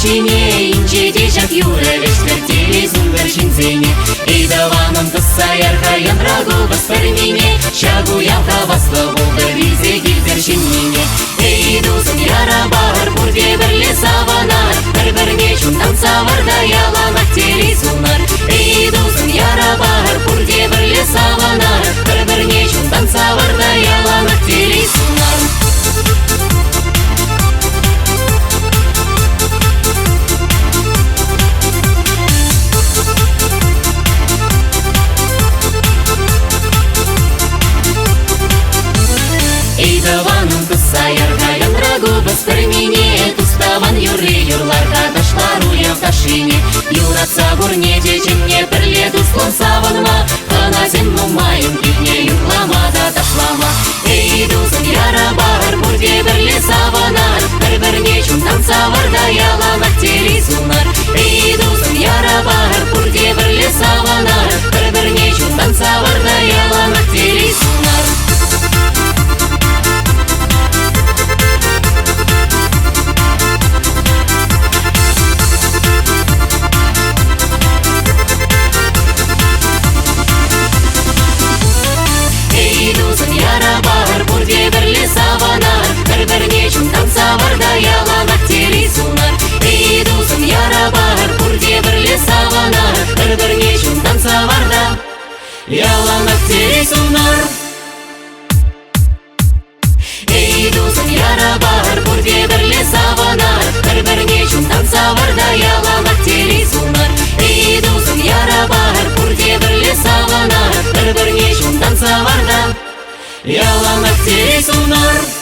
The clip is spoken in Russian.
шине, инче дежак юрелеш тертили зунгар шинзене. И даваном тысаяр хаян рагу бастармине, шагу явка васлову беризе гильдер шинине. Эй, дузын яра бар бурде берле саванар, бір-бірне чунтан саварда яланак тели сунар. Эй, дузын яра бар бурде берле саванар, бір-бірне чунтан саварда яланак тели сунар. Даваным тысаяр хаян рагу бастырмине, туставан юрли юрларда ташлар уяв ташине. Юратса бурне дечемне пірле туслон саванма, хана земну майын кивне юрлама да ташлама. Эй, дузын яра бар бурде бірле саванар, бір-бірне чунтан саварда яланак тели сунар. Эй, дузын яра бар бурде бірле саванар, бір-бірне чунтан саварда яланак тели сунар. Бір-бірне чунтан саварда яланак тели сунар. Эй, дузын яра бар бурде бірле саванар, бір-бірне чунтан саварда яланак тели сунар. Эй, дузын яра бар бурде бірле саванар, бір-бірне чунтан саварда яланак тели сунар. Эй, дузын яра бар бурде бірле саванар, бір-бірне чунтан саварда яланак тели сунар.